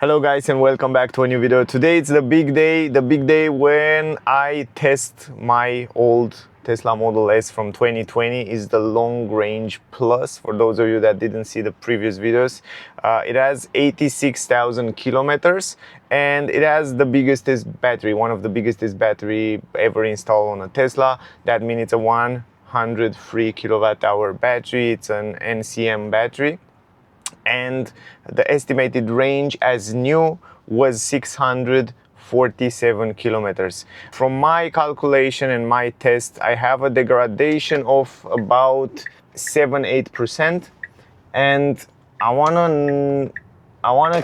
Hello guys and welcome back to a new video. Today it's the big day when I test my old Tesla Model S from 2020. Is the long range plus. For those of you that didn't see the previous videos, it has 86,000 kilometers and it has the biggest battery, one of the biggest battery ever installed on a Tesla. That means it's a 103 kilowatt hour battery. It's an NCM battery. And the estimated range as new was 647 kilometers. From my calculation and my test, I have a degradation of about 7-8%, and I wanna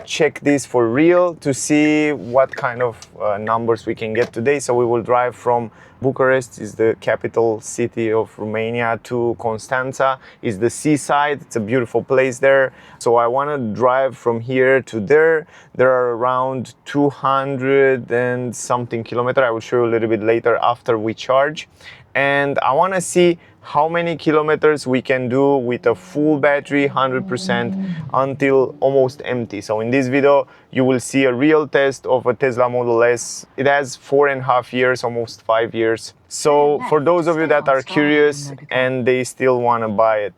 check this for real to see what kind of numbers we can get today. So we will drive from Bucharest, is the capital city of Romania, to Constanța, is the seaside. It's a beautiful place there. So I want to drive from here to there. There are around 200 and something kilometers. I will show you a little bit later after we charge. And I want to see how many kilometers we can do with a full battery, 100%, until almost empty. So in this video, you will see a real test of a Tesla Model S. It has 4.5 years, almost 5 years. So for those of you that are curious and they still want to buy a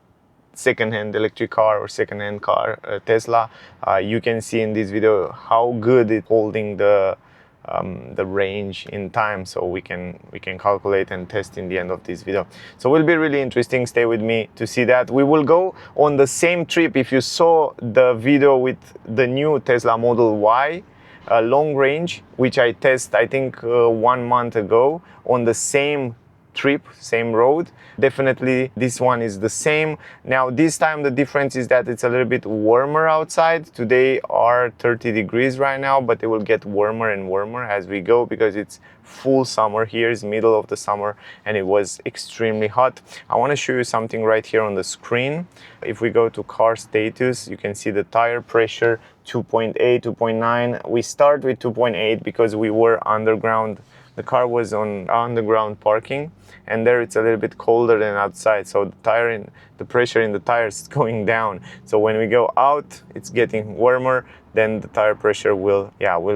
second-hand electric car or second-hand car, Tesla, you can see in this video how good it's holding the range in time, so we can calculate and test in the end of this video. So it will be really interesting. Stay with me to see that. We will go on the same trip. If you saw the video with the new Tesla Model Y long range, which I test I think 1 month ago on the same trip, same road, definitely this one is the same. Now this time the difference is that it's a little bit warmer outside. Today are 30 degrees right now, but it will get warmer and warmer as we go because it's full summer here. Is middle of the summer and it was extremely hot. I want to show you something right here on the screen. If we go to car status, you can see the tire pressure 2.8, 2.9. We start with 2.8 because we were underground. The car was on underground parking, and there it's a little bit colder than outside, so the pressure in the tires is going down. So when we go out, it's getting warmer. Then the tire pressure will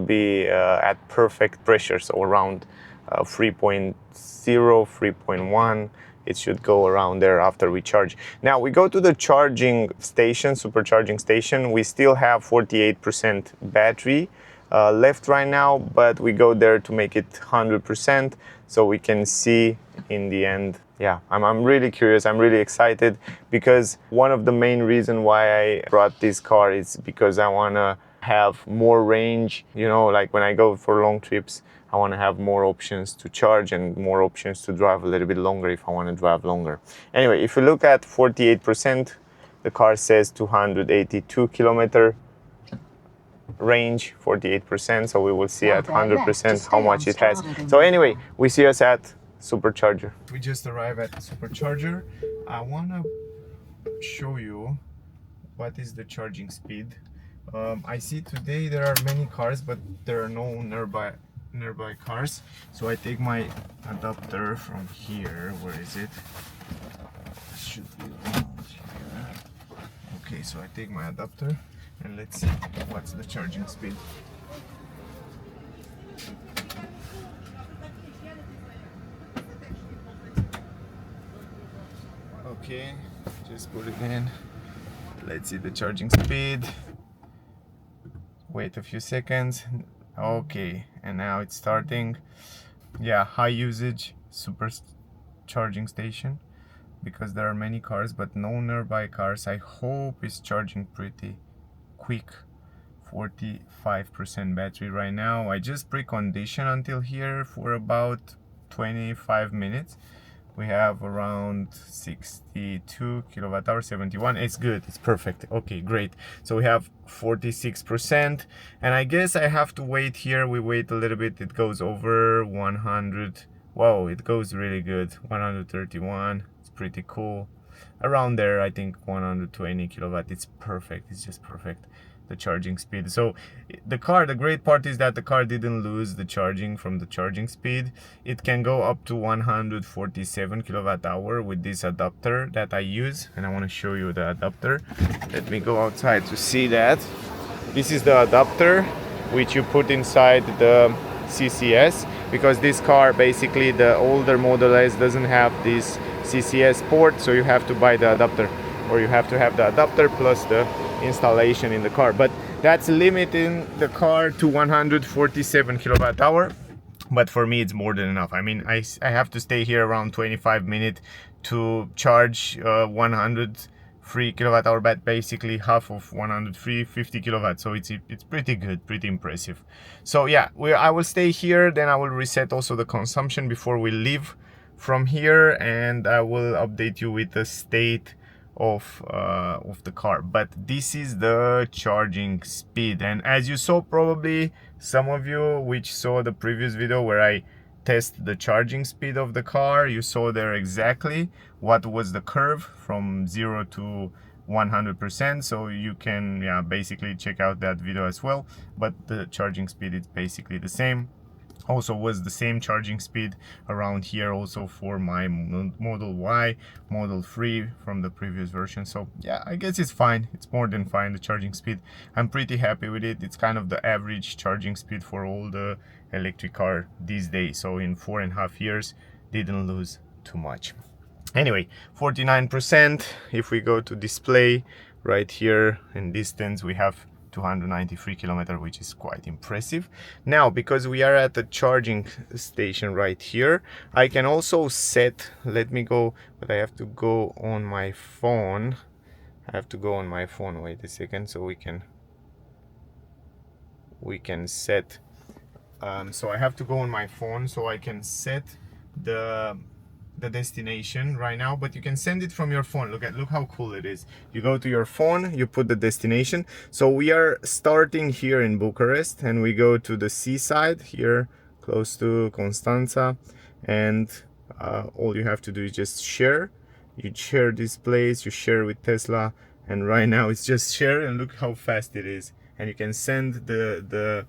be at perfect pressure, so around 3.0, 3.1. It should go around there after we charge. Now we go to the charging station, supercharging station. We still have 48% battery left right now, but we go there to make it 100% so we can see in the end. Yeah, I'm really curious. I'm really excited because one of the main reasons why I brought this car is because I want to have more range. You know, like when I go for long trips, I want to have more options to charge and more options to drive a little bit longer if I want to drive longer. Anyway, if you look at 48%, the car says 282 kilometer range, 48%, so we will see at 100% how much it has. So anyway, we see us at Supercharger. We just arrived at Supercharger. I want to show you what is the charging speed. I see today there are many cars, but there are no nearby cars, so I take my adapter from here. Where is it? It should be around here. Okay, so I take my adapter and let's see what's the charging speed. Okay, just put it in. Let's see the charging speed. Wait a few seconds. Okay, and now it's starting. Yeah, high usage supercharging station because there are many cars but no nearby cars. I hope it's charging pretty quick. 45% battery right now. I just precondition until here for about 25 minutes. We have around 62 kilowatt hour, 71. It's good, it's perfect. Okay, great. So we have 46%, and I guess I have to wait here. We wait a little bit. It goes over 100. Wow, it goes really good. 131. It's pretty cool. Around there, I think 120 kilowatt. It's perfect. It's just perfect, the charging speed. So the great part is that the car didn't lose the charging from the charging speed. It can go up to 147 kilowatt hour with this adapter that I use, and I want to show you the adapter. Let me go outside to see that. This is the adapter which you put inside the CCS, because this car, basically the older Model S, doesn't have this CCS port, so you have to buy the adapter, or you have to have the adapter plus the installation in the car. But that's limiting the car to 147 kilowatt hour. But for me it's more than enough. I mean, I have to stay here around 25 minutes to charge 103 kilowatt hour, but basically half of 103, 50 kilowatts. So it's pretty good, pretty impressive. So yeah, I will stay here, then I will reset also the consumption before we leave from here, and I will update you with the state of the car. But this is the charging speed, and as you saw, probably some of you which saw the previous video where I test the charging speed of the car, you saw there exactly what was the curve from 0 to 100%. So you can, yeah, basically check out that video as well. But the charging speed is basically the same. Also was the same charging speed around here also for my Model Y, Model 3 from the previous version. So yeah, I guess it's fine. It's more than fine, the charging speed. I'm pretty happy with it. It's kind of the average charging speed for all the electric car these days. So in 4.5 years, didn't lose too much. Anyway, 49%. If we go to display right here in distance, we have 293 kilometers, which is quite impressive. Now, because we are at the charging station right here, I can also set, let me go, but I have to go on my phone. I have to go on my phone, wait a second, so we can set, so I have to go on my phone so I can set the destination right now, but you can send it from your phone. Look how cool it is. You go to your phone, you put the destination. So we are starting here in Bucharest, and we go to the seaside here close to Constanța, and all you have to do is just share. You share this place, you share with Tesla, and right now it's just share, and look how fast it is. And you can send the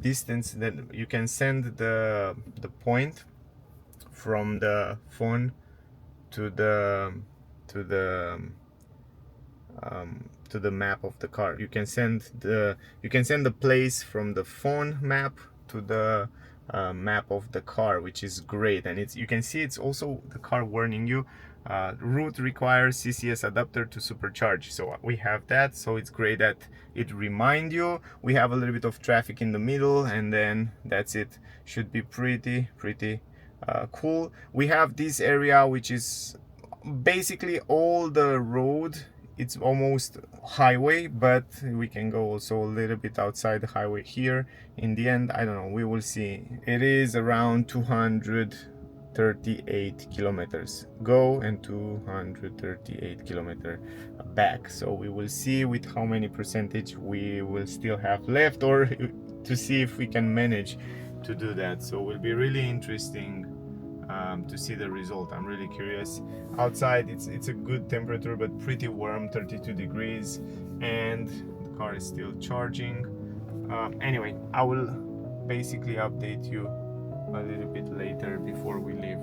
distance, that you can send the point from the phone to the map of the car. You can send the place from the phone map to the map of the car, which is great. And you can see it's also the car warning you, route requires CCS adapter to supercharge. So we have that, so it's great that it remind you. We have a little bit of traffic in the middle, and then that's it. Should be pretty cool. We have this area which is basically all the road. It's almost highway, but we can go also a little bit outside the highway here. In the end, I don't know, we will see. It is around 238 kilometers go and 238 kilometers back. So we will see with how many percentage we will still have left, or to see if we can manage to do that. So it will be really interesting to see the result. I'm really curious. Outside it's a good temperature, but pretty warm, 32 degrees, and the car is still charging. Anyway, I will basically update you a little bit later before we leave.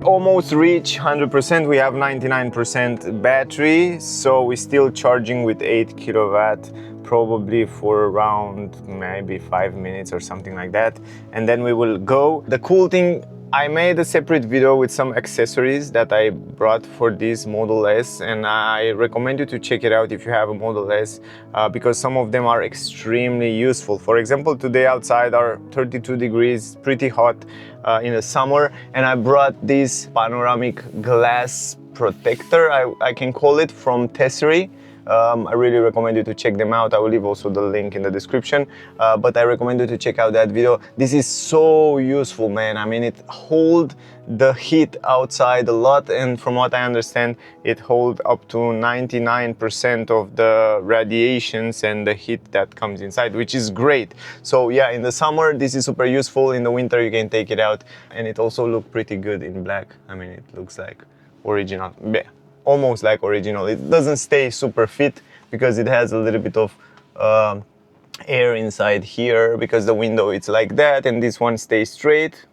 Almost reach 100%. We have 99% battery, so we're still charging with 8 kilowatt, probably for around maybe 5 minutes or something like that, and then we will go. The cool thing, I made a separate video with some accessories that I brought for this Model S, and I recommend you to check it out if you have a Model S, because some of them are extremely useful. For example, today outside are 32 degrees, pretty hot in the summer, and I brought this panoramic glass protector, I can call it, from Tessery. I really recommend you to check them out. I will leave also the link in the description, but I recommend you to check out that video. This is so useful, man. I mean, it holds the heat outside a lot, and from what I understand, it holds up to 99% of the radiations and the heat that comes inside, which is great. So yeah, in the summer this is super useful. In the winter you can take it out, and it also looks pretty good in black. I mean, it looks like original, almost like original. It doesn't stay super fit because it has a little bit of air inside here, because the window it's like that, and this one stays straight.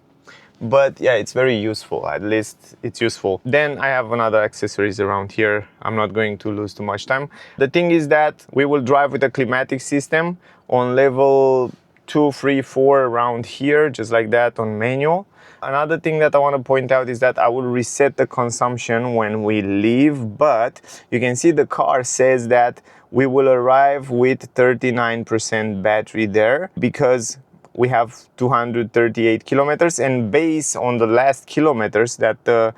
But yeah, it's very useful. At least it's useful. Then I have another accessories around here. I'm not going to lose too much time. The thing is that we will drive with a climatic system on level 2, 3, 4 around here, just like that on manual. Another thing that I want to point out is that I will reset the consumption when we leave, but you can see the car says that we will arrive with 39% battery there, because we have 238 kilometers, and based on the last kilometers that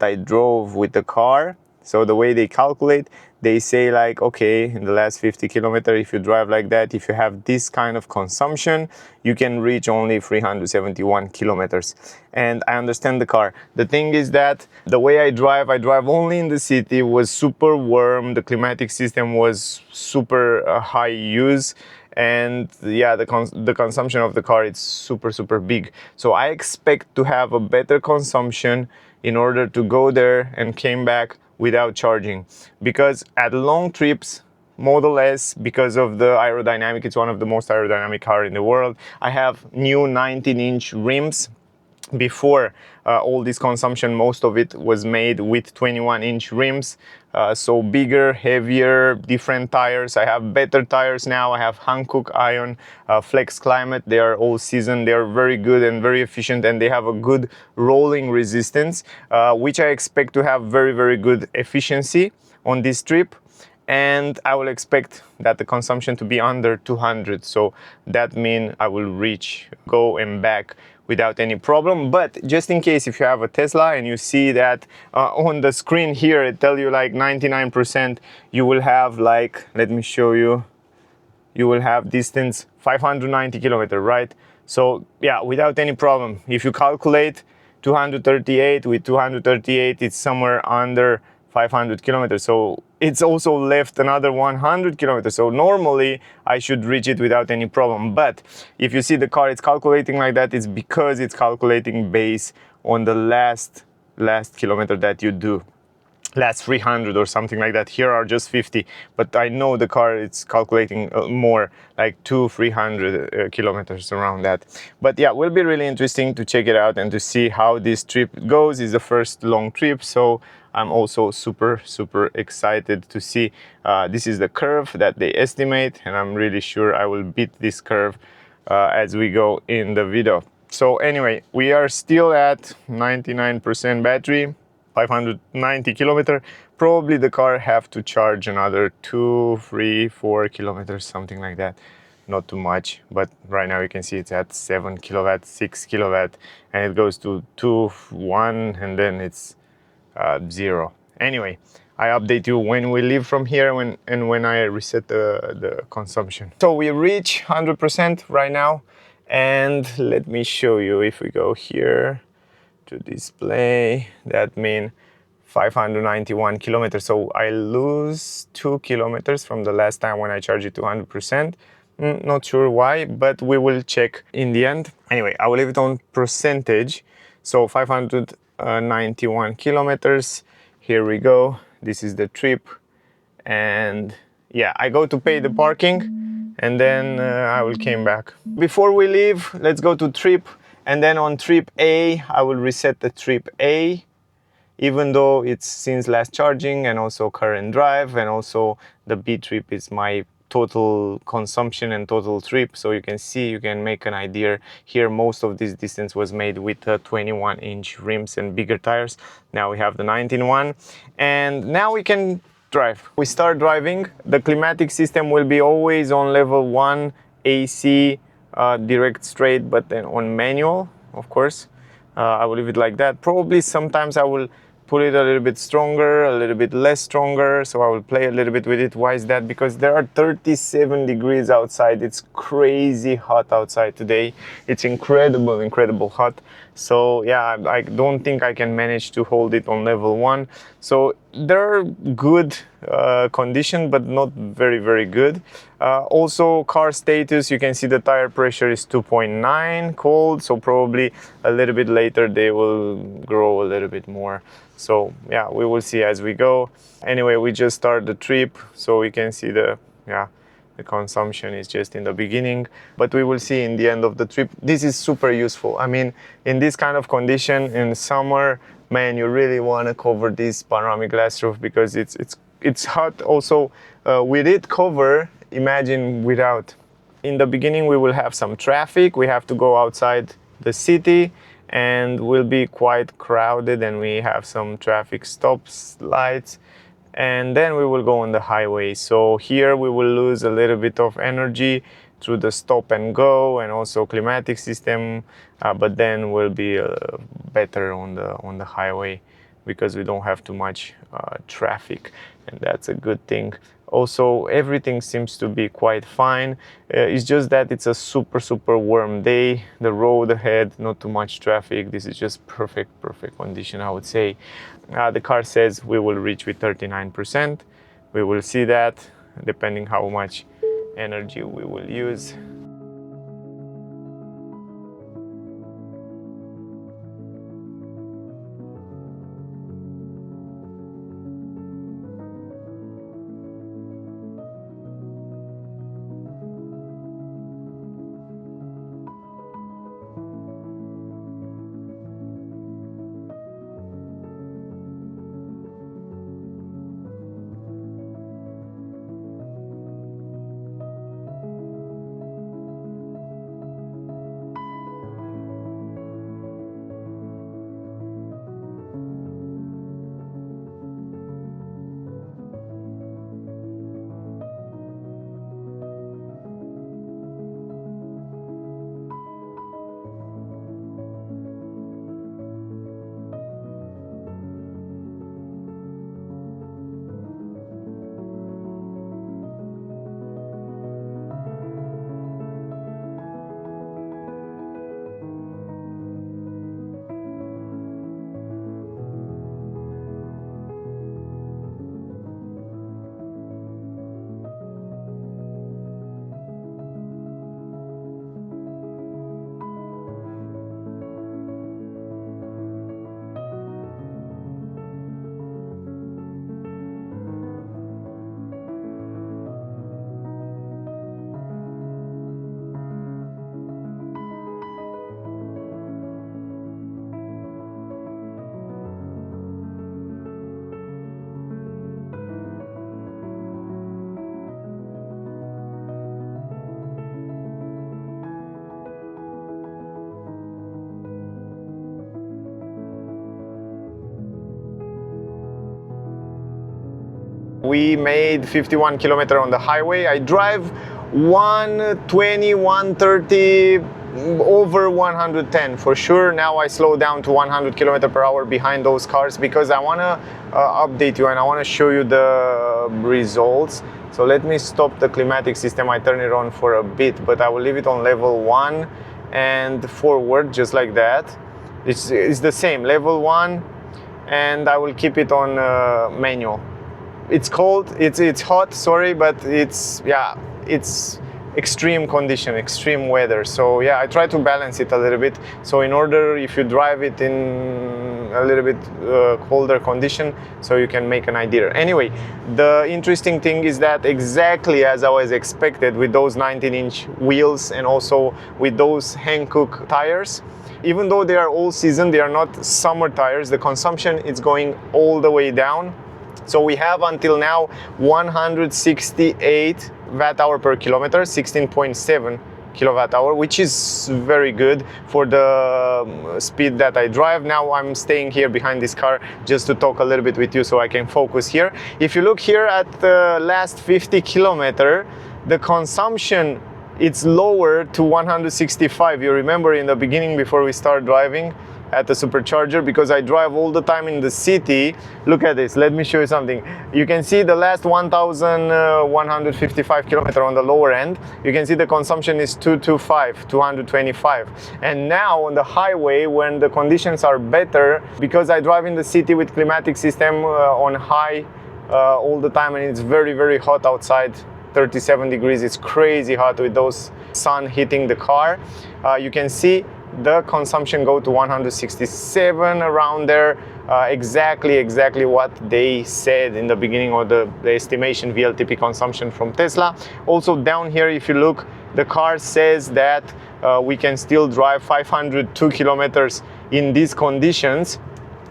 I drove with the car, so the way they calculate, they say like, okay, in the last 50 kilometers, if you drive like that, if you have this kind of consumption, you can reach only 371 kilometers. And I understand the car. The thing is that the way I drive only in the city, was super warm, the climatic system was super high use, and yeah, the consumption of the car is super big. So I expect to have a better consumption in order to go there and came back without charging, because at long trips, Model S, because of the aerodynamic, it's one of the most aerodynamic car in the world. I have new 19-inch rims. Before all this consumption, most of it was made with 21-inch rims, so bigger, heavier, different tires. I have better tires now. I have Hankook Ion Flex Climate. They are all season. They are very good and very efficient, and they have a good rolling resistance, which I expect to have very good efficiency on this trip. And I will expect that the consumption to be under 200. So that means I will reach, go and back without any problem. But just in case, if you have a Tesla and you see that on the screen here, it tells you like 99%, you will have like, let me show you, you will have distance 590 kilometers, right? So yeah, without any problem. If you calculate 238 with 238, it's somewhere under 500 kilometers. So it's also left another 100 kilometers. So normally I should reach it without any problem. But if you see the car, it's calculating like that, it's because it's calculating based on the last kilometer that you do. Last 300 or something like that. Here are just 50, but I know the car, it's calculating more, like 200-300 kilometers around that. But yeah, will be really interesting to check it out and to see how this trip goes. It's the first long trip, so I'm also super excited to see. This is the curve that they estimate, and I'm really sure I will beat this curve as we go in the video. So anyway, we are still at 99% battery, 590 kilometers. Probably the car have to charge another 2, 3, 4 kilometers, something like that. Not too much, but right now you can see it's at 7 kilowatt, 6 kilowatt, and it goes to 2, 1, and then it's 0. Anyway, I update you when we leave from here, when I reset the consumption. So we reach 100% right now, and let me show you. If we go here to display, that means 591 kilometers. So I lose 2 kilometers from the last time when I charged it to 100%. Not sure why, but we will check in the end. Anyway, I will leave it on percentage. So 591 kilometers. Here we go. This is the trip. And yeah, I go to pay the parking, and then I will came back. Before we leave, let's go to trip. And then on trip A, I will reset the trip A, even though it's since last charging and also current drive, and also the B trip is my total consumption and total trip. So you can see, you can make an idea here. Most of this distance was made with 21-inch rims and bigger tires. Now we have the 19 and now we can drive. We start driving. The climatic system will be always on level 1 AC, direct straight, but then on manual, of course. I will leave it like that. Probably sometimes I will pull it a little bit stronger, a little bit less stronger. So I will play a little bit with it. Why is that? Because there are 37 degrees outside. It's crazy hot outside today. It's incredible hot. So yeah, I don't think I can manage to hold it on level 1. So they're good condition, but not very good. Also, car status, you can see the tire pressure is 2.9 cold, so probably a little bit later they will grow a little bit more. So yeah, we will see as we go. Anyway, we just started the trip, so we can see the consumption is just in the beginning, but we will see in the end of the trip. This is super useful. I mean, in this kind of condition in summer, man, you really want to cover this panoramic glass roof because it's hot. Also, with it cover, imagine without. In the beginning, we will have some traffic. We have to go outside the city and will be quite crowded, and we have some traffic stops, lights, and then we will go on the highway. So here we will lose a little bit of energy through the stop and go and also climatic system, but then we'll be better on the highway because we don't have too much traffic, and that's a good thing. Also, everything seems to be quite fine. It's just that it's a super warm day. The road ahead, not too much traffic. This is just perfect condition, I would say. The car says we will reach with 39%. We will see that depending how much energy we will use. We made 51 kilometers on the highway. I drive 120, 130, over 110 for sure. Now I slow down to 100 kilometers per hour behind those cars because I want to update you and I want to show you the results. So let me stop the climatic system. I turn it on for a bit, but I will leave it on level 1 and forward just like that. It's the same, level 1, and I will keep it on manual. It's cold, it's hot, sorry, but it's extreme condition, extreme weather. So yeah, I try to balance it a little bit. So in order, if you drive it in a little bit colder condition, so you can make an idea. Anyway, the interesting thing is that exactly as I was expected with those 19-inch wheels and also with those Hankook tires, even though they are all season, they are not summer tires, the consumption is going all the way down. So we have until now 168 watt-hour per kilometer, 16.7 kilowatt-hour, which is very good for the speed that I drive. Now I'm staying here behind this car just to talk a little bit with you so I can focus here. If you look here at the last 50 kilometer, the consumption, it's lower to 165. You remember in the beginning before we start driving, at the supercharger because I drive all the time in the city. Look at this, let me show you something. You can see the last 1,155 kilometers on the lower end. You can see the consumption is 225. And now on the highway, when the conditions are better, because I drive in the city with climatic system on high all the time, and it's very, very hot outside, 37 degrees, it's crazy hot with those sun hitting the car. You can see the consumption go to 167 around there, exactly what they said in the beginning of the estimation VLTP consumption from Tesla. Also down here, if you look, the car says that we can still drive 502 kilometers in these conditions,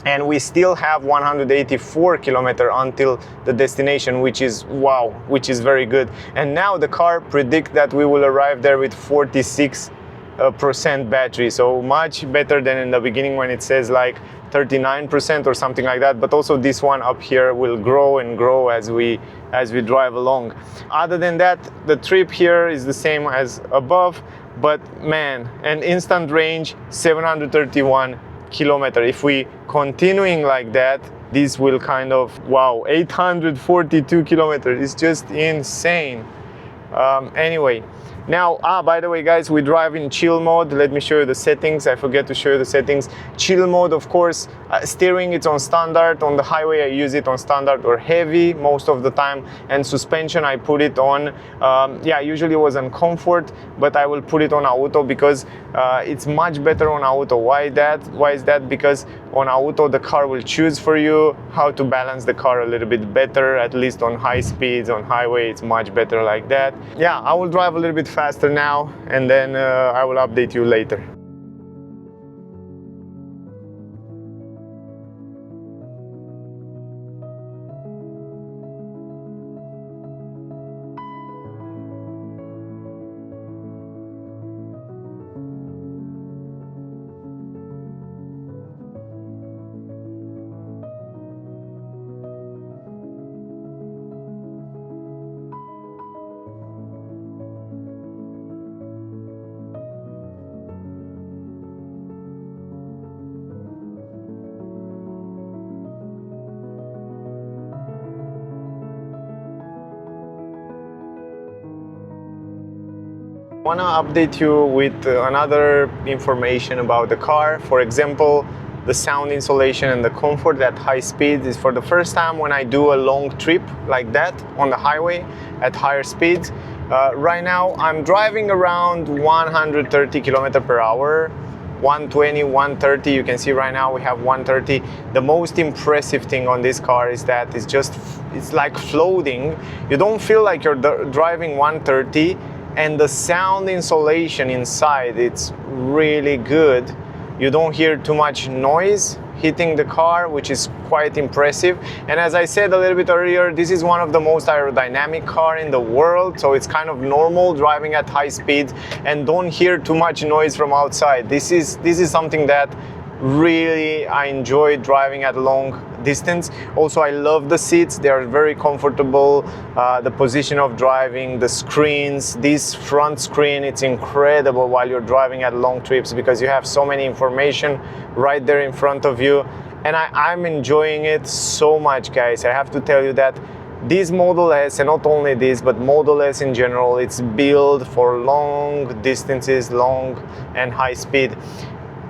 and we still have 184 kilometers until the destination, which is wow, which is very good. And now the car predicts that we will arrive there with 46% battery, so much better than in the beginning when it says like 39% or something like that. But also this one up here will grow and grow as we drive along. Other than that, the trip here is the same as above, but man, an instant range 731 kilometers. If we continuing like that, this will kind of wow, 842 kilometers. It's just insane. Anyway, now by the way guys, we drive in chill mode. Let me show you the settings. I forget to show you the settings. Chill mode, of course, steering it's on standard. On the highway I use it on standard or heavy most of the time, and suspension I put it on yeah, usually it was on comfort, but I will put it on auto because it's much better on auto. Why is that? Because on auto the car will choose for you how to balance the car a little bit better, at least on high speeds. On highway it's much better like that. Yeah, I will drive a little bit faster now, and then I will update you later. I want to update you with another information about the car. For example, the sound insulation and the comfort at high speed is for the first time when I do a long trip like that on the highway at higher speeds. Right now I'm driving around 130 kilometers per hour, 120, 130. You can see right now we have 130. The most impressive thing on this car is that it's like floating. You don't feel like you're driving 130. And the sound insulation inside, it's really good. You don't hear too much noise hitting the car, which is quite impressive. And as I said a little bit earlier, this is one of the most aerodynamic car in the world, so it's kind of normal driving at high speeds and don't hear too much noise from outside. This is something that really I enjoy driving at long distance. Also, I love the seats. They are very comfortable. The position of driving, the screens, this front screen, it's incredible while you're driving at long trips because you have so many information right there in front of you. And I'm enjoying it so much, guys. I have to tell you that this Model S, and not only this, but Model S in general, it's built for long distances, long and high speed.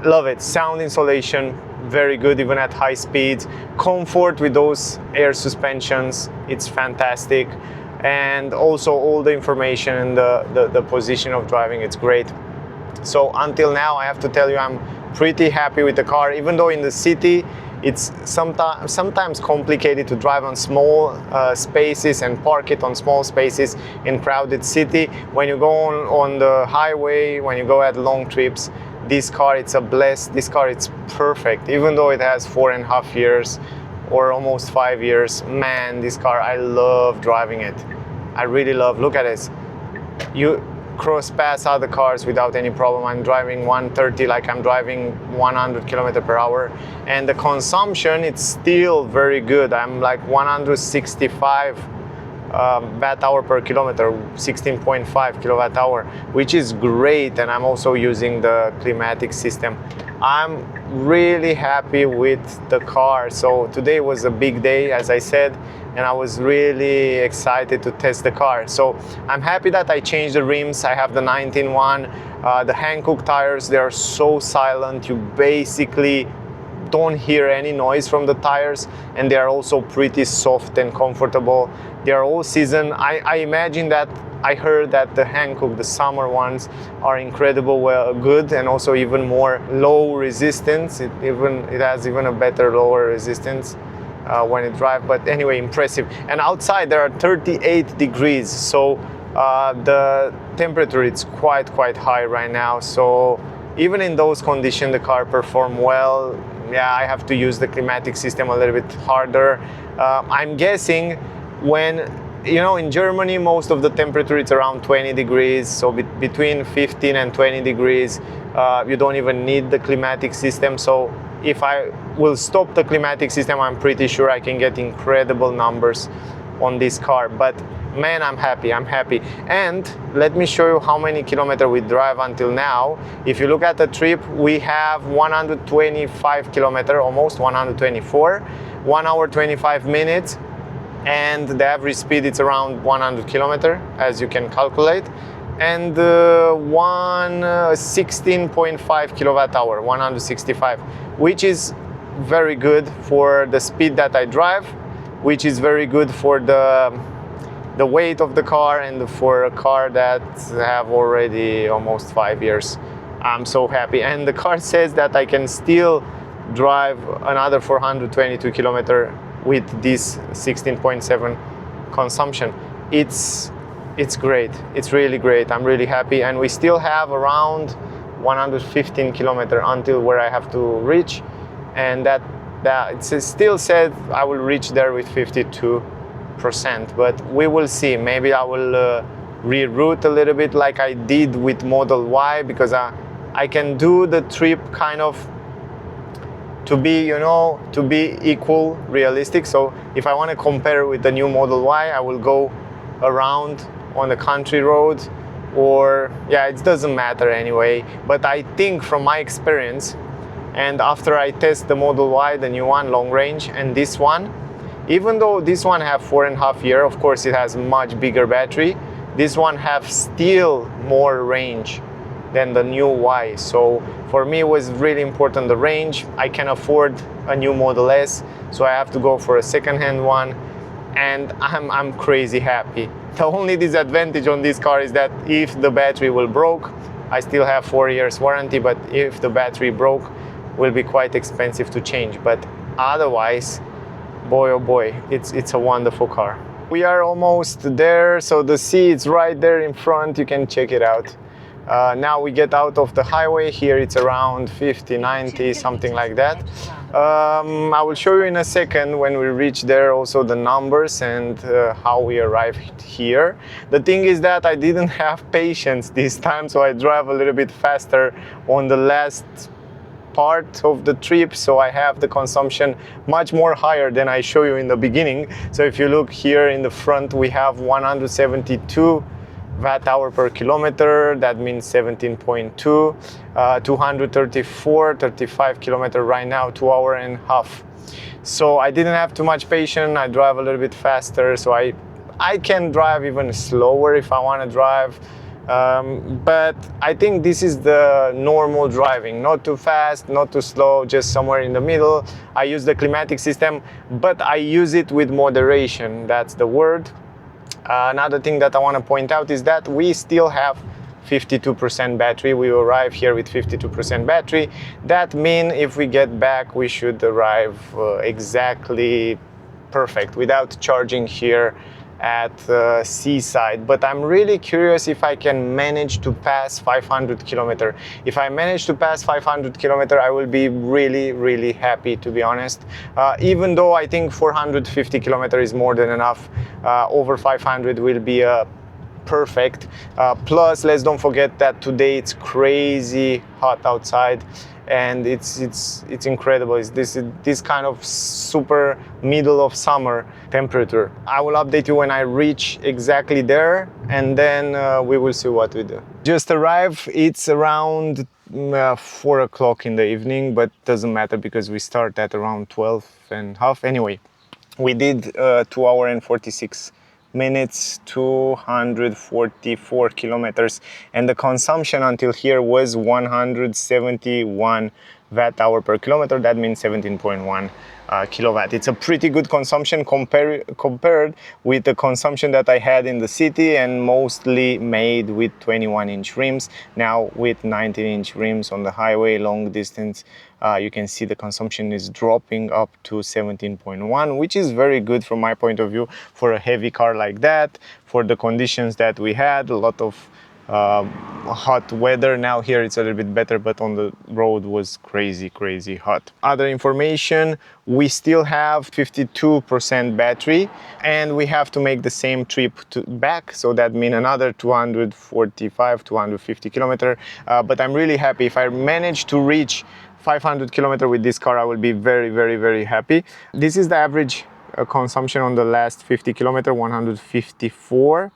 Love it. Sound insulation, very good even at high speeds. Comfort with those air suspensions, it's fantastic. And also all the information and the position of driving, it's great. So until now, I have to tell you, I'm pretty happy with the car, even though in the city it's sometimes complicated to drive on small spaces and park it on small spaces in crowded city. When you go on the highway, when you go at long trips, this car, it's a bless. This car, it's perfect. Even though it has 4.5 years or almost 5 years, man, this car, I love driving it. I really love. Look at this. You cross past other cars without any problem. I'm driving 130 like I'm driving 100 kilometers per hour, and the consumption, it's still very good. I'm like 165 watt hour per kilometer, 16.5 kilowatt hour, which is great. And I'm also using the climatic system. I'm really happy with the car. So today was a big day, as I said, and I was really excited to test the car. So I'm happy that I changed the rims. I have the 19-1, the Hankook tires. They are so silent. You basically don't hear any noise from the tires, and they are also pretty soft and comfortable. They are all season. I imagine that I heard that the Hankook, the summer ones, are incredible, well, good, and also even more low resistance. It has even a better lower resistance when it drives. But anyway, impressive. And outside there are 38 degrees, so the temperature is quite high right now. So even in those conditions, the car performed well. Yeah, I have to use the climatic system a little bit harder. I'm guessing when, you know, in Germany, most of the temperature is around 20 degrees. So between 15 and 20 degrees, you don't even need the climatic system. So if I will stop the climatic system, I'm pretty sure I can get incredible numbers on this car. But man, I'm happy. And let me show you how many kilometers we drive until now. If you look at the trip, we have 125 kilometers, almost 124, 1 hour 25 minutes, and the average speed is around 100 kilometers, as you can calculate, and 16.5 kilowatt hour, 165, which is very good for the speed that I drive, which is very good for the weight of the car and for a car that have already almost 5 years. I'm so happy. And the car says that I can still drive another 422 kilometers with this 16.7 consumption. It's great. It's really great. I'm really happy. And we still have around 115 kilometers until where I have to reach. And that it still said I will reach there with 52%, but we will see. Maybe I will reroute a little bit like I did with Model Y, because I can do the trip kind of to be, you know, to be equal, realistic. So if I want to compare with the new Model Y, I will go around on the country road, or yeah, it doesn't matter anyway. But I think from my experience, and after I test the Model Y, the new one, long range, and this one, even though this one have 4.5 years, of course it has much bigger battery, this one have still more range than the new Y. So for me it was really important, the range. I can afford a new Model S, so I have to go for a second-hand one, and I'm crazy happy. The only disadvantage on this car is that if the battery will broke, I still have 4 years warranty, but if the battery broke, will be quite expensive to change. But otherwise, boy oh boy, it's a wonderful car. We are almost there, so the sea is right there in front. You can check it out. Now we get out of the highway. Here it's around 50, 90, something like that. I will show you in a second when we reach there also the numbers and how we arrived here. The thing is that I didn't have patience this time, so I drive a little bit faster on the last part of the trip, so I have the consumption much more higher than I show you in the beginning. So if you look here in the front, we have 172 watt hour per kilometer. That means 17.2, 234, 35 kilometer right now, 2 hours and a half. So I didn't have too much patience. I drive a little bit faster, so I can drive even slower if I want to drive. But I think this is the normal driving, not too fast, not too slow, just somewhere in the middle. I use the climatic system, but I use it with moderation. That's the word. Another thing that I want to point out is that we still have 52% battery. We arrive here with 52% battery. That means if we get back, we should arrive exactly perfect without charging here at seaside. But I'm really curious if I can manage to pass 500 kilometers. If I manage to pass 500 kilometers, I will be really happy, to be honest. Even though I think 450 kilometers is more than enough, over 500 will be a perfect. Plus, let's don't forget that today it's crazy hot outside, and it's incredible. It's this kind of super middle of summer temperature. I will update you when I reach exactly there, and then we will see what we do. Just arrived. It's around 4 o'clock in the evening, but doesn't matter because we start at around 12 and half. Anyway, we did 2 hour and 46 minutes, 244 kilometers, and the consumption until here was 171 watt hour per kilometer. That means 17.1 kilowatt. It's a pretty good consumption compared with the consumption that I had in the city, and mostly made with 21-inch rims. Now with 19-inch rims on the highway long distance, you can see the consumption is dropping up to 17.1, which is very good from my point of view for a heavy car like that, for the conditions that we had. A lot of hot weather. Now here it's a little bit better, but on the road was crazy hot. Other information, we still have 52% battery, and we have to make the same trip back, so that means another 250 kilometer. But I'm really happy. If I manage to reach 500 kilometer with this car, I will be very happy. This is the average consumption on the last 50 kilometer, 15.4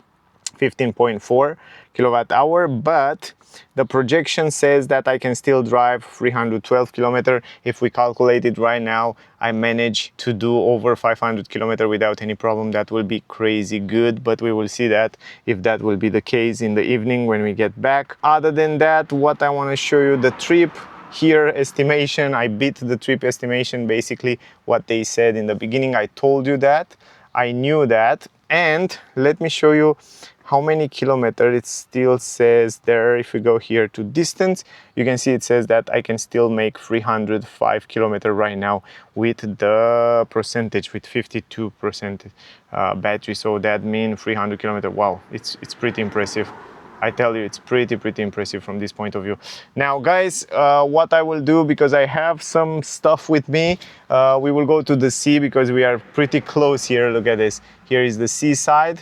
kilowatt hour, but the projection says that I can still drive 312 kilometer. If we calculate it right now, I manage to do over 500 kilometer without any problem. That will be crazy good, but we will see that if that will be the case in the evening when we get back. Other than that, what I want to show you, the trip here estimation, I beat the trip estimation, basically what they said in the beginning. I told you that, I knew that. And let me show you how many kilometers it still says there. If we go here to distance, you can see it says that I can still make 305 kilometers right now with the percentage, with 52% battery. So that means 300 kilometers. Wow, it's pretty impressive. I tell you, it's pretty impressive from this point of view. Now guys, what I will do, because I have some stuff with me, we will go to the sea because we are pretty close here. Look at this. Here is the seaside.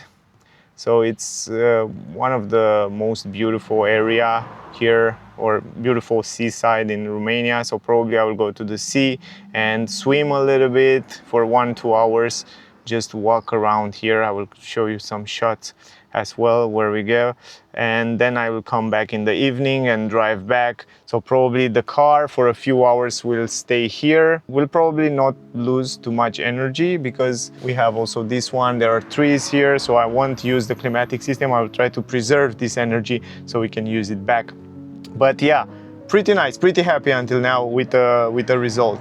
So it's one of the most beautiful area here, or beautiful seaside in Romania. So probably I will go to the sea and swim a little bit for 1-2 hours, just walk around here. I will show you some shots as well where we go, and then I will come back in the evening and drive back. So probably the car for a few hours will stay here. We'll probably not lose too much energy because we have also this one. There are trees here, so I won't use the climatic system. I will try to preserve this energy so we can use it back. But yeah, pretty nice, pretty happy until now with the result.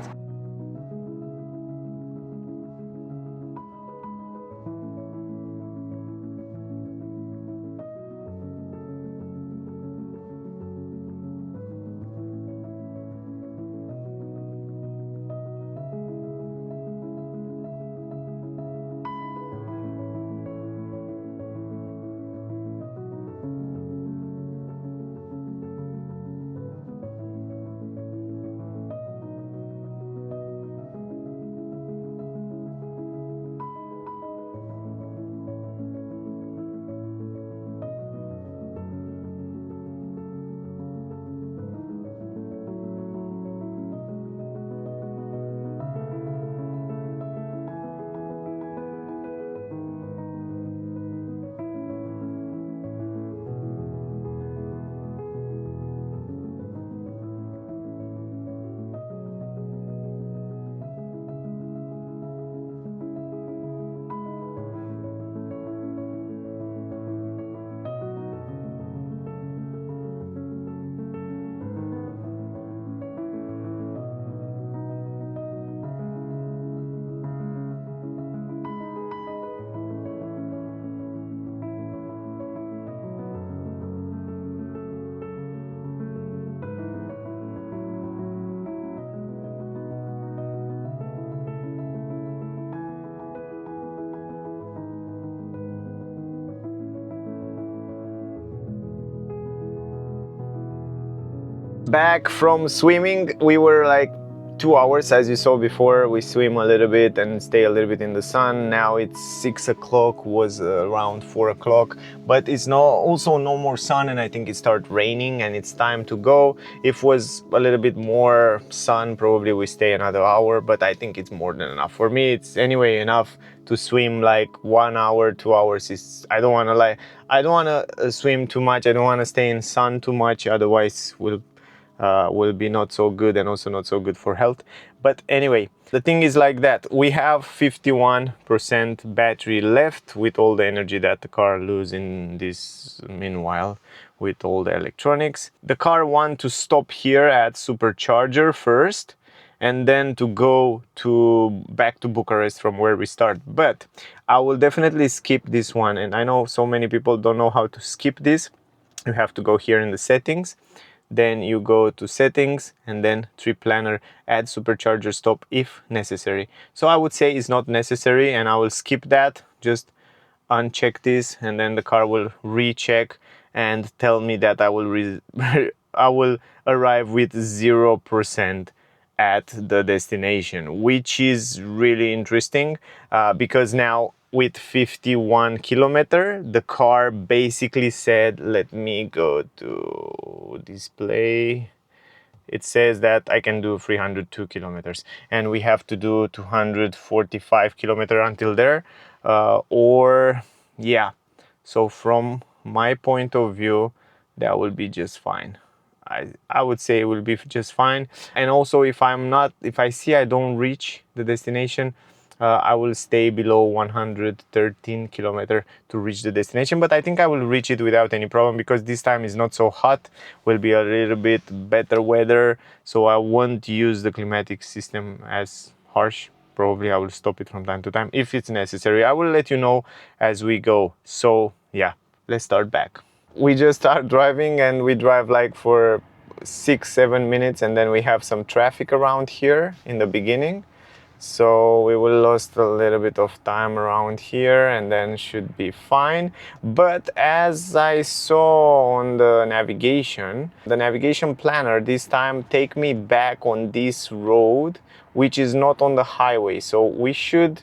Back from swimming, we were like 2 hours. As you saw before, we swim a little bit and stay a little bit in the sun. Now it's 6 o'clock, was around 4 o'clock, but it's also no more sun, and I think it started raining and it's time to go. If was a little bit more sun, probably we stay another hour, but I think it's more than enough. For me, it's anyway enough to swim like 1 hour, 2 hours. I don't want to I don't want to swim too much. I don't want to stay in sun too much, otherwise will be not so good, and also not so good for health. But anyway, the thing is like that. We have 51% battery left with all the energy that the car loses in this meanwhile with all the electronics. The car wants to stop here at Supercharger first, and then to go back to Bucharest from where we start. But I will definitely skip this one, and I know so many people don't know how to skip this. You have to go here in the settings, then you go to settings, and then trip planner, add supercharger stop if necessary. So I would say it's not necessary, and I will skip that. Just uncheck this, and then the car will recheck and tell me that I will arrive with 0% at the destination, which is really interesting because now with 51 kilometer, the car basically said, let me go to display. It says that I can do 302 kilometers, and we have to do 245 kilometer until there, or yeah. So from my point of view, that will be just fine. I would say it will be just fine. And also, if I see I don't reach the destination, I will stay below 113 kilometer to reach the destination. But I think I will reach it without any problem, because this time is not so hot, will be a little bit better weather, so I won't use the climatic system as harsh. Probably I will stop it from time to time if it's necessary. I will let you know as we go. So yeah, let's start back. We just start driving, and we drive like for 6-7 minutes, and then we have some traffic around here in the beginning. So we will lost a little bit of time around here, and then should be fine. But as I saw on the navigation planner this time take me back on this road, which is not on the highway. So we should,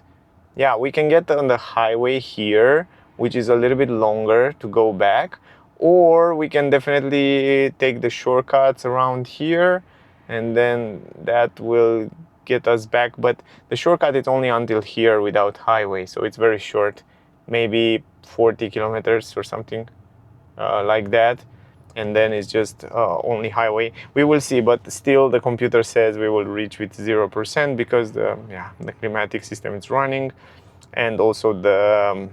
yeah, we can get on the highway here, which is a little bit longer to go back, or we can definitely take the shortcuts around here, and then that will get us back. But the shortcut is only until here without highway, so it's very short, maybe 40 kilometers or something like that, and then it's just only highway. We will see, but still the computer says we will reach with 0% because the climatic system is running, and also the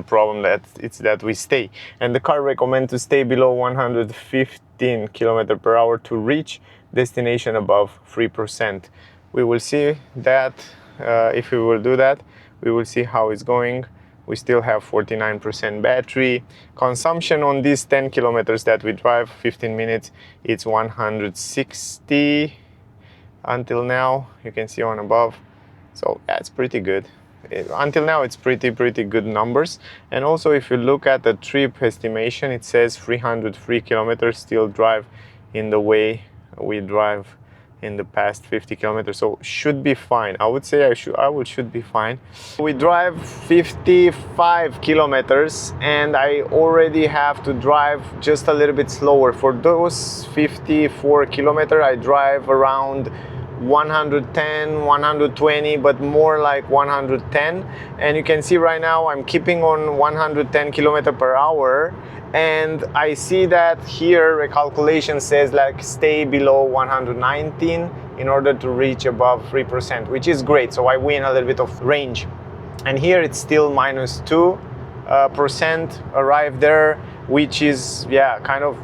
problem that we stay, and the car recommends to stay below 115 km per hour to reach destination above 3%. We will see that if we will do that. We will see how it's going. We still have 49% battery consumption on these 10 kilometers that we drive, 15 minutes. It's 160 until now. You can see on above. So that's pretty good. Until now it's pretty good numbers. And also, if you look at the trip estimation, it says 303 kilometers still drive in the way we drive in the past 50 kilometers, so should be fine. I would say I should be fine. We drive 55 kilometers, and I already have to drive just a little bit slower. For those 54 kilometers, I drive around 110, 120, but more like 110. And you can see right now I'm keeping on 110 kilometers per hour, and I see that here recalculation says like stay below 119 in order to reach above 3%, which is great. So I win a little bit of range. And here it's still minus 2% arrive there, which is kind of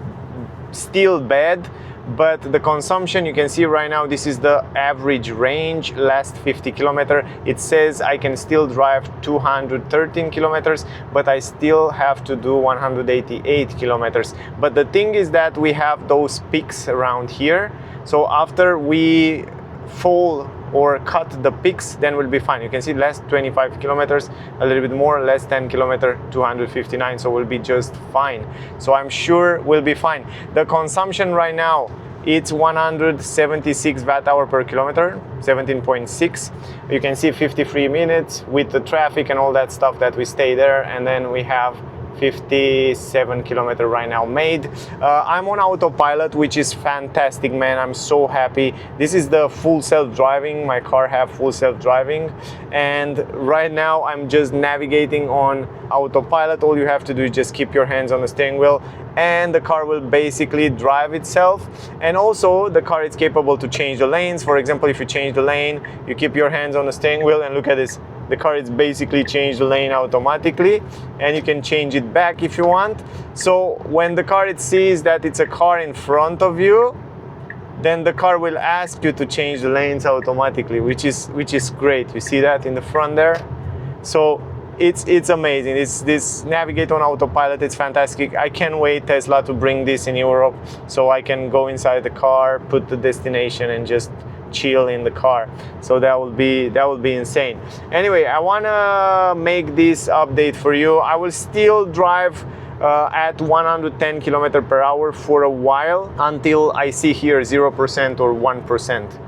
still bad. But the consumption, you can see right now, this is the average range last 50 kilometers. It says I can still drive 213 kilometers, but I still have to do 188 kilometers. But the thing is that we have those peaks around here. So after we fall or cut the peaks, then we'll be fine. You can see last 25 kilometers, a little bit more, less 10 kilometers, 259, so we'll be just fine. So I'm sure we'll be fine. The consumption right now it's 176 watt-hour per kilometer, 17.6. You can see 53 minutes with the traffic and all that stuff that we stay there, and then we have 57 kilometer right now made. I'm on autopilot, which is fantastic, man. I'm so happy. This is the full self-driving. My car have full self-driving, and right now I'm just navigating on autopilot. All you have to do is just keep your hands on the steering wheel, and the car will basically drive itself. And also the car is capable to change the lanes. For example, if you change the lane, you keep your hands on the steering wheel, and look at this. The car is basically changed the lane automatically, and you can change it back if you want. So when the car sees that it's a car in front of you, then the car will ask you to change the lanes automatically, which is great. You see that in the front there? So it's amazing. This navigate on autopilot, it's fantastic. I can't wait Tesla to bring this in Europe, so I can go inside the car, put the destination, and just chill in the car. So that will be insane. Anyway, I want to make this update for you. I will still drive at 110 km per hour for a while until I see here 0% or 1%.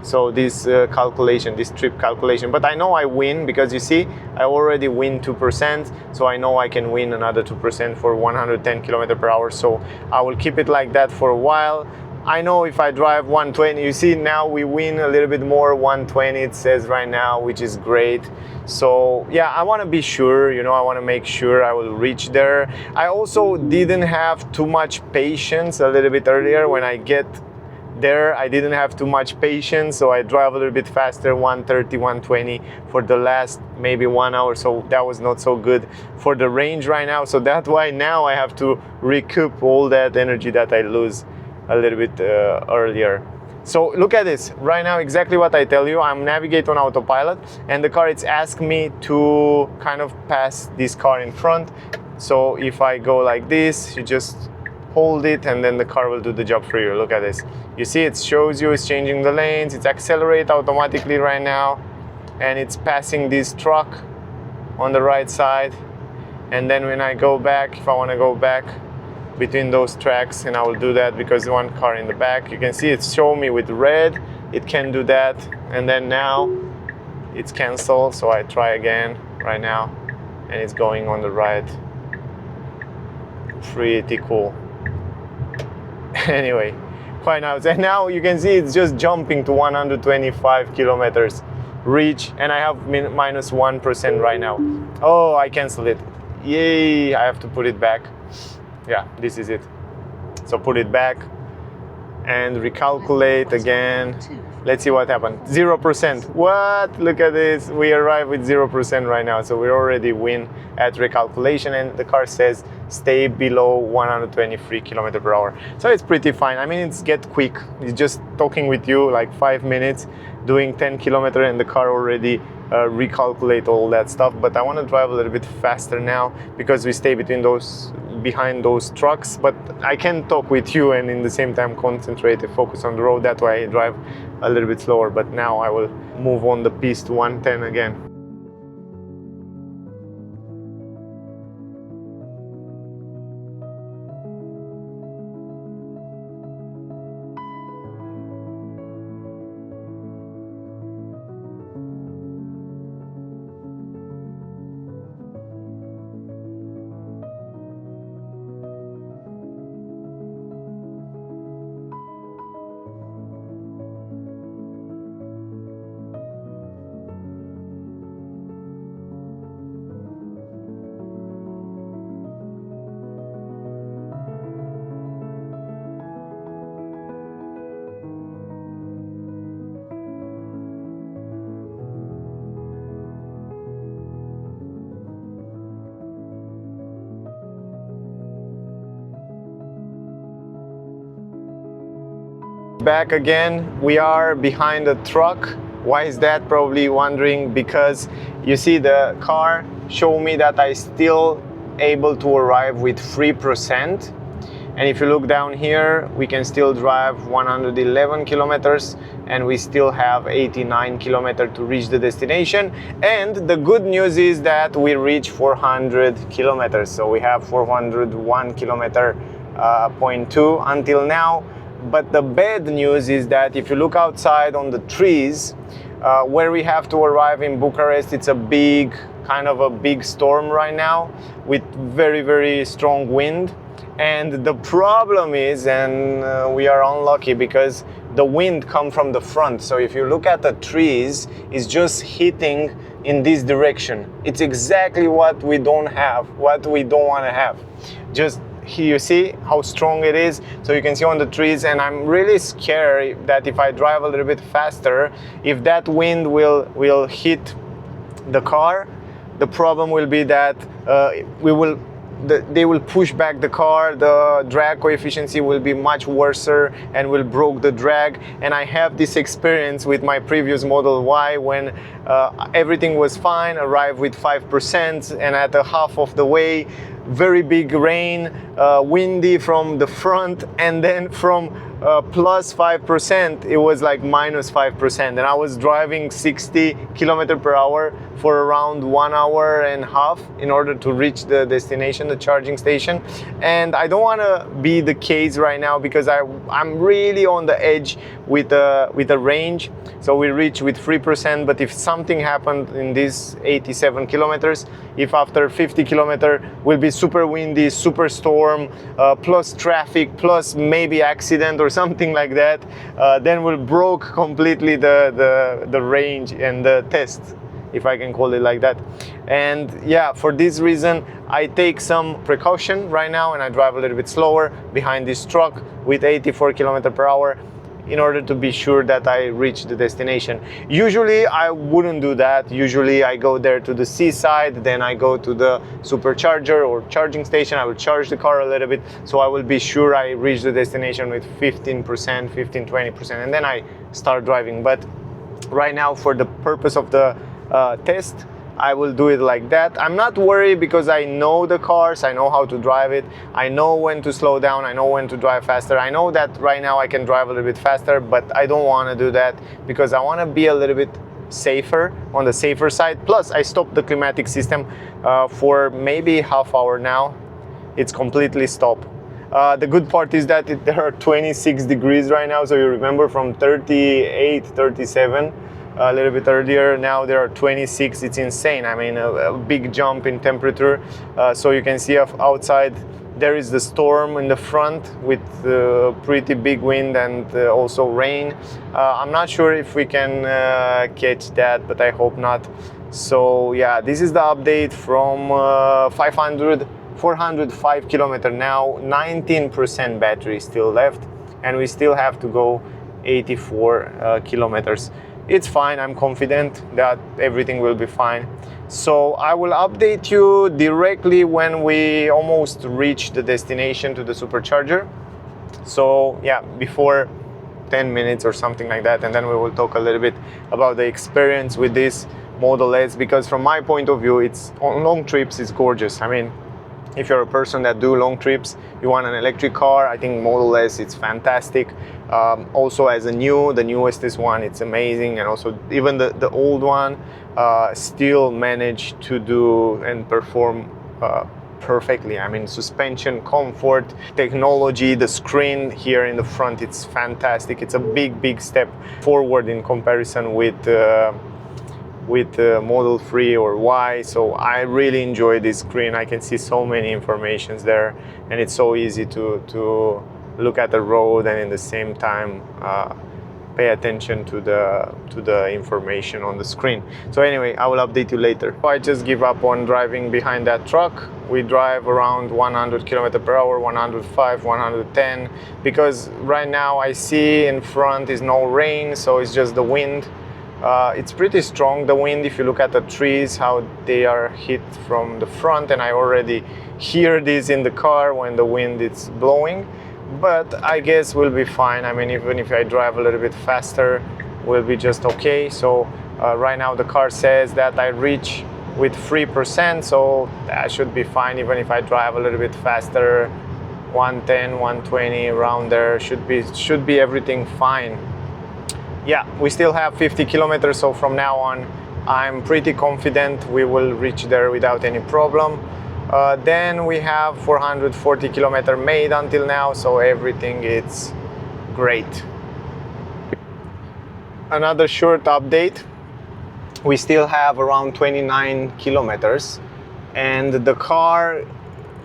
So this calculation, this trip calculation, but I know I win, because you see I already win 2%, so I know I can win another 2% for 110 km per hour. So I will keep it like that for a while. I know if I drive 120, you see now we win a little bit more, 120 it says right now, which is great. So yeah, I want to be sure, you know, I want to make sure I will reach there. I also didn't have too much patience a little bit earlier. When I get there, I didn't have too much patience, so I drive a little bit faster, 130, 120 for the last maybe 1 hour. So that was not so good for the range right now. So that's why now I have to recoup all that energy that I lose a little bit earlier. So look at this right now, exactly what I tell you. I'm navigate on autopilot, and the car, it's asked me to kind of pass this car in front. So if I go like this, you just hold it, and then the car will do the job for you. Look at this. You see, it shows you it's changing the lanes, it's accelerate automatically right now, and it's passing this truck on the right side. And then when I go back, if I want to go back between those tracks, and I will do that because one car in the back, you can see it's showing me with red, it can do that, and then now it's canceled. So I try again right now, and it's going on the right. Pretty cool. Anyway, quite nice. And now you can see it's just jumping to 125 kilometers reach, and I have minus 1% right now. Oh, I canceled it. Yay, I have to put it back. Yeah, this is it. So put it back and recalculate again. Let's see what happened. 0%. What? Look at this. We arrive with 0% right now. So we already win at recalculation, and the car says stay below 123 km per hour. So it's pretty fine. I mean, it's get quick. It's just talking with you like 5 minutes, doing 10 km, and the car already recalculate all that stuff. But I want to drive a little bit faster now, because we stay behind those trucks, but I can talk with you and in the same time concentrate and focus on the road. That's why I drive a little bit slower, but now I will move on the piste to 110 again. Back again, we are behind a truck. Why is that? Probably wondering, because you see the car show me that I still able to arrive with 3%. And if you look down here, we can still drive 111 kilometers, and we still have 89 kilometers to reach the destination. And the good news is that we reach 400 kilometers. So we have 401 kilometer 0.2 until now. But the bad news is that if you look outside on the trees, where we have to arrive in Bucharest, it's a big, kind of a big storm right now with very, very strong wind. And the problem is, and we are unlucky because the wind comes from the front. So if you look at the trees, it's just hitting in this direction. It's exactly what we don't have, what we don't want to have. Just here you see how strong it is, so you can see on the trees. And I'm really scared that if I drive a little bit faster, if that wind will hit the car, the problem will be that they will push back the car, the drag coefficient will be much worse and will broke the drag. And I have this experience with my previous Model Y when everything was fine, arrived with 5%, and at the half of the way, very big rain, windy from the front, and then from plus 5%, it was like minus 5%. And I was driving 60 kilometers per hour for around 1 hour and a half in order to reach the destination, the charging station. And I don't want to be the case right now because I'm really on the edge with the range. So we reach with 3%, but if something happened in these 87 kilometers, if after 50 kilometers will be super windy, super storm, plus traffic, plus maybe accident or something like that, then we'll broke completely the range and the test, if I can call it like that. And yeah, for this reason, I take some precaution right now and I drive a little bit slower behind this truck with 84 kilometers per hour in order to be sure that I reach the destination. Usually I wouldn't do that. Usually I go there to the seaside, then I go to the supercharger or charging station. I will charge the car a little bit, so I will be sure I reach the destination with 15%, 20%, and then I start driving. But right now, for the purpose of the test, I will do it like that. I'm not worried because I know the cars, I know how to drive it, I know when to slow down, I know when to drive faster. I know that right now I can drive a little bit faster, but I don't want to do that because I want to be a little bit safer, on the safer side. Plus, I stopped the climatic system for maybe half hour now. It's completely stopped. The good part is that there are 26 degrees right now, so you remember from 38, 37 a little bit earlier, now there are 26. It's insane. I mean, a big jump in temperature. So you can see outside there is the storm in the front with pretty big wind and also rain. I'm not sure if we can catch that, but I hope not. So yeah, this is the update from 405 kilometers now, 19% battery still left, and we still have to go 84 kilometers. It's fine, I'm confident that everything will be fine. So I will update you directly when we almost reach the destination to the supercharger. So yeah, before 10 minutes or something like that, and then we will talk a little bit about the experience with this Model S, because from my point of view, it's on long trips, it's gorgeous. I mean, if you're a person that do long trips, you want an electric car, I think Model S, it's fantastic. Also as the newest one, it's amazing. And also even the old one still managed to do and perform perfectly. I mean, suspension, comfort, technology, the screen here in the front, it's fantastic. It's a big step forward in comparison with Model 3 or Y. So I really enjoy this screen. I can see so many informations there, and it's so easy to look at the road and in the same time pay attention to the information on the screen. So anyway, I will update you later. I just give up on driving behind that truck. We drive around 100 kilometers per hour, 105, 110, because right now I see in front is no rain, so it's just the wind. It's pretty strong, the wind, if you look at the trees, how they are hit from the front, and I already hear this in the car when the wind is blowing. But I guess we'll be fine. I mean, even if I drive a little bit faster, we'll be just okay. So right now the car says that I reach with 3%, so that should be fine. Even if I drive a little bit faster, 110, 120, around there, should be everything fine. Yeah, we still have 50 kilometers, so from now on, I'm pretty confident we will reach there without any problem. Then we have 440 kilometers made until now, so everything is Great. Another short update. We still have around 29 kilometers and the car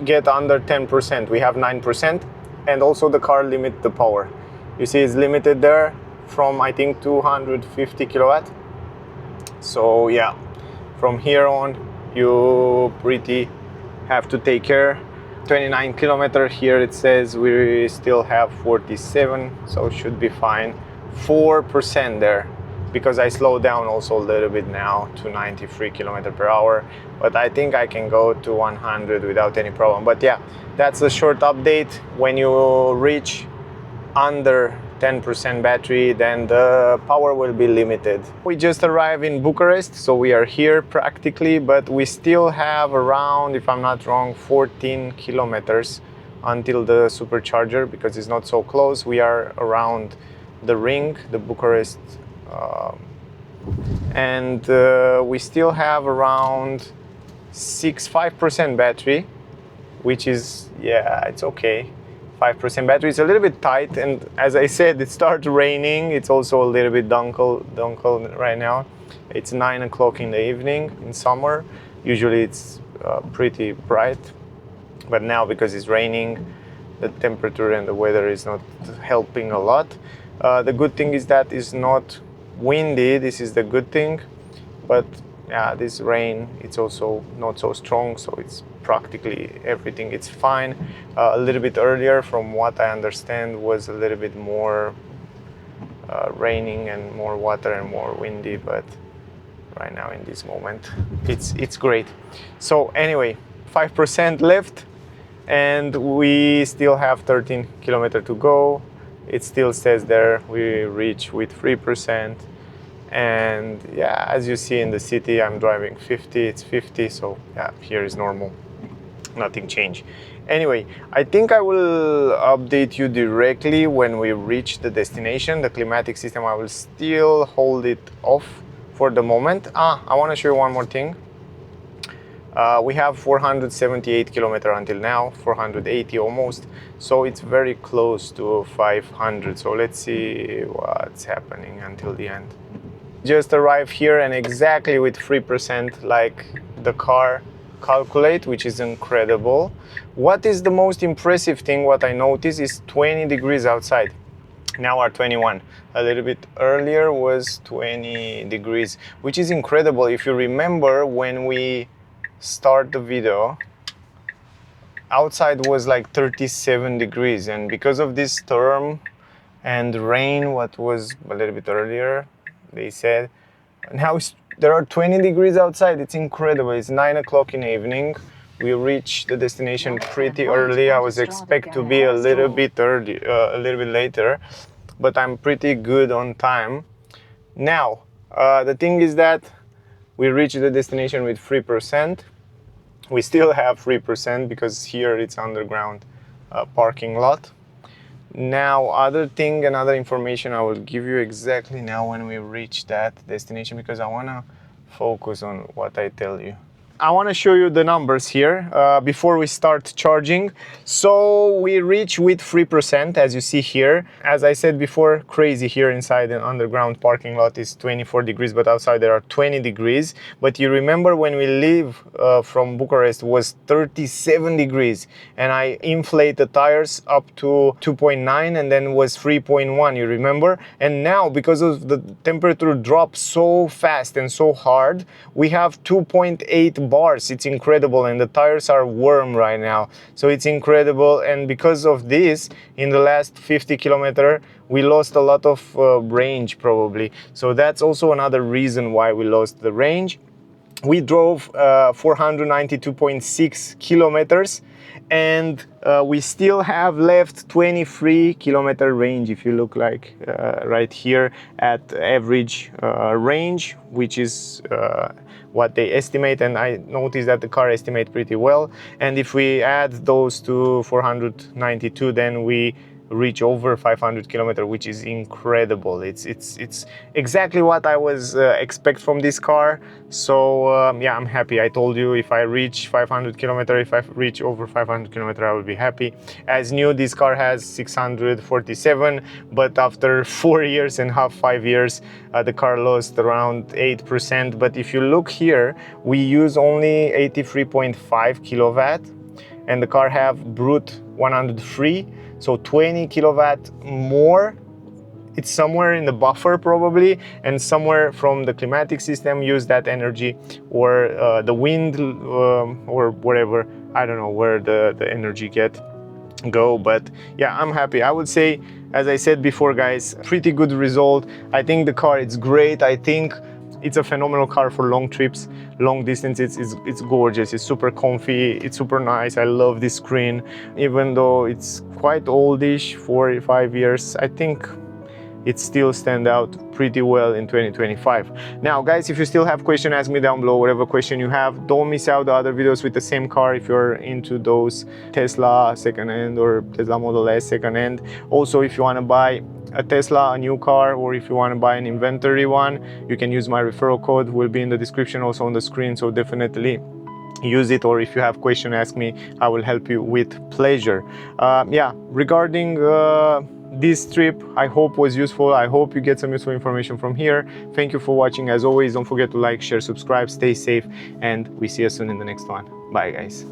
get under 10%. We have 9% and also the car limit the power. You see it's limited there from I think 250 kilowatt. So yeah, from here on you pretty have to take care. 29 kilometer, here it says we still have 47, so should be fine. 4% there because I slowed down also a little bit now to 93 kilometer per hour, but I think I can go to 100 without any problem. But yeah, that's a short update. When you reach under 10% battery, then the power will be limited. We just arrived in Bucharest, so we are here practically, but we still have around, if I'm not wrong, 14 kilometers until the supercharger because it's not so close. We are around the ring, the Bucharest, and we still have around 5% battery, which is, yeah, it's okay. 5% battery. It's a little bit tight, and as I said, it started raining. It's also a little bit dunkel right now. It's 9 o'clock in the evening in summer. Usually it's pretty bright, but now because it's raining, the temperature and the weather is not helping a lot. The good thing is that it's not windy. This is the good thing, but yeah, this rain, it's also not so strong, so it's practically everything, it's fine. A little bit earlier, from what I understand, was a little bit more raining and more water and more windy, but right now in this moment it's great. So anyway, 5% left and we still have 13 kilometers to go. It still says there we reach with 3%. And yeah, as you see in the city, I'm driving 50, it's 50, so yeah, here is normal, nothing changed. Anyway, I think I will update you directly when we reach the destination. The climatic system, I will still hold it off for the moment. I want to show you one more thing. We have 478 kilometers until now, 480 almost, so it's very close to 500. So let's see what's happening until the end. Just arrived here and exactly with 3% like the car calculate, which is incredible. What is the most impressive thing, what I noticed, is 20 degrees outside. Now are 21. A little bit earlier was 20 degrees, which is incredible. If you remember when we start the video, outside was like 37 degrees, and because of this storm and rain, what was a little bit earlier, they said, now there are 20 degrees outside. It's incredible. It's 9 o'clock in the evening. We reached the destination pretty early. I was expect to be a little bit early, a little bit later, but I'm pretty good on time. Now, the thing is that we reached the destination with 3%. We still have 3% because here it's underground parking lot. Now, another information I will give you exactly now when we reach that destination, because I want to focus on what I tell you. I want to show you the numbers here before we start charging. So we reach with 3%, as you see here. As I said before, crazy here inside an underground parking lot is 24 degrees, but outside there are 20 degrees. But you remember when we leave from Bucharest was 37 degrees, and I inflate the tires up to 2.9 and then was 3.1, you remember? And now, because of the temperature drop so fast and so hard, we have 2.8 bars. It's incredible, and the tires are warm right now, so it's incredible. And because of this, in the last 50 kilometers we lost a lot of range probably, so that's also another reason why we lost the range. We drove 492.6 kilometers and we still have left 23 kilometer range. If you look like right here at average range, which is what they estimate, and I noticed that the car estimates pretty well. And if we add those to 492, then we reach over 500 kilometers, which is incredible. It's exactly what I was expect from this car. So yeah, I'm happy. I told you, if I reach 500 kilometers, if I reach over 500 kilometers, I will be happy. As new, this car has 647, but after 4 years and a half, 5 years, the car lost around 8%. But if you look here, we use only 83.5 kilowatt, and the car have brute 103, so 20 kilowatt more. It's somewhere in the buffer probably, and somewhere from the climatic system use that energy, or the wind, or whatever. I don't know where the energy go, but yeah, I'm happy. I would say, as I said before, guys, pretty good result. I think the car, it's great. I think it's a phenomenal car for long trips, long distances. It's gorgeous, it's super comfy, it's super nice. I love this screen. Even though it's quite oldish, 4 or 5 years, I think it still stands out pretty well in 2025. Now guys, if you still have questions, ask me down below, whatever question you have. Don't miss out the other videos with the same car if you're into those Tesla second-hand or Tesla Model S second-hand. Also, if you want to buy a Tesla, a new car, or if you want to buy an inventory one, you can use my referral code, will be in the description, also on the screen, so definitely use it. Or if you have question, ask me, I will help you with pleasure. Yeah, regarding this trip, I hope was useful. I hope you get some useful information from here. Thank you for watching. As always, don't forget to like, share, subscribe, stay safe, and we see you soon in the next one. Bye guys.